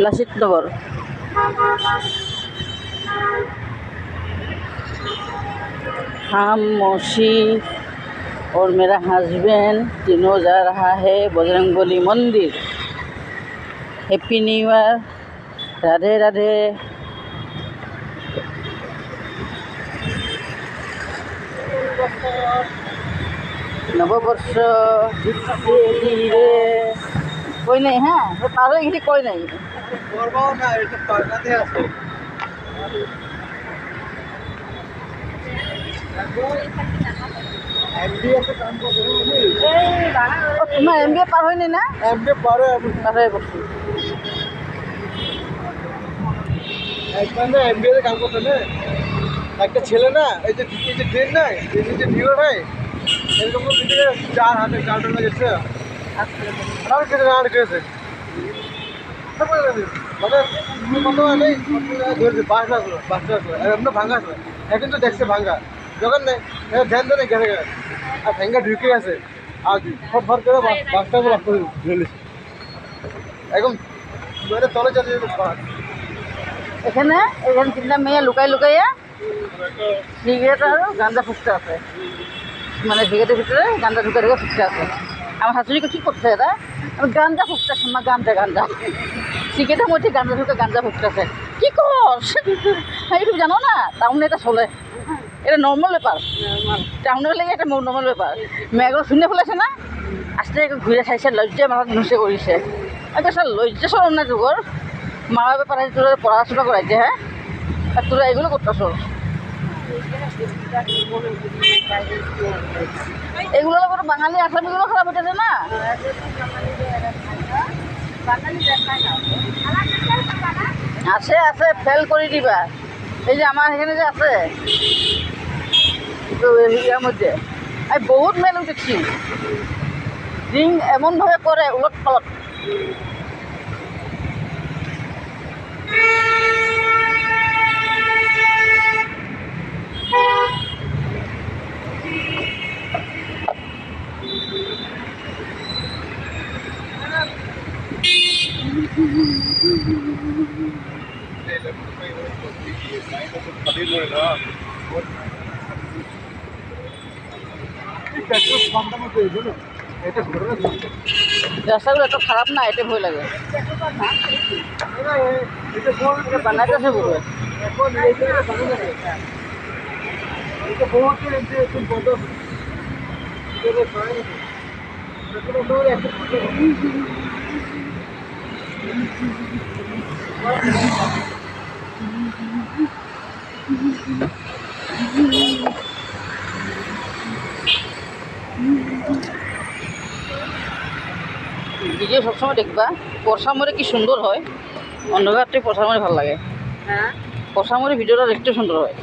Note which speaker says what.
Speaker 1: लासित नगर खामोशी और मेरा हस्बैंड तीनों जा रहा है बजरंगबली मंदिर। Happy new year, Radhe Radhe. नववर्ष धीरे कोई नहीं है तो पार हो कोई नहीं তোমার MBA পার হয়নি না? MBA পার হয়ে বসছি MBA তে কাম করতে না একটা ছেলে না এই যে ট্রেন না এই যে ভিড় হয় এরকম দিকে চার টাকা গেছে আর কিছু না গেছে মানে কত নেই ধরছে বাসটা এমন ভাঙা আছে এখন তো দেখছে ভাঙা যখন নেই ধ্যান দেয় গেছে আর ভেঙ্গা ঢুকে আছে আর সব ভর করে বাসটা ধরেছে এখন মানে তলে চলে যেতে এখানে তিনটা মেয়ে লুকাই লুকাইয়া সিগারেট আর গাঁজা ফুটতে আছে মানে সিগারেটের ভিতরে গাঁজা ঢুকে ঢুকে ফুটতে আছে আমার শাশুড়িকে কী করছে এটা আমি গাঁজা ফুটতেছে না গাঁজা সিগারেটের মধ্যে গাঁজা ঢুকে গাঁজা ফুটতেছে কী করস তুমি জানো না টাউনে এটা চলে এটা নর্মাল ব্যাপার টাউনের লেগে এটা নর্মাল ব্যাপার মেয়েগুলো শুনে ফেলেছে না আস্তে ঘুরে খাইছে লজ্জায় মাথা নুসে কৰিছে স্যার লজ্জা সরম না যুগর মা ব্যাপারে তোরা পড়াশোনা করাইছে হ্যাঁ আর তোরা এগুলো করতেছ এগুলো করে বাঙালি আসামিগুলো খারাপ হইতেছে না আছে আছে ফেল করে দিবা এই যে আমার এখানে যে আছে ইয়ার মধ্যে আমি বহুত মেল উঠেছি রিং এমনভাবে করে উলট পালট রাস্তাগুলো এত খারাপ না এটা ভয় লাগে বানাইতেছে পুরো
Speaker 2: ভিডিও সবসময় দেখবা পরশামরে কি সুন্দর হয় অন্ধকারতে পরশামরে ভাল লাগে
Speaker 3: হ্যাঁ
Speaker 2: পরশামরে ভিডিওটা দেখতে সুন্দর হয়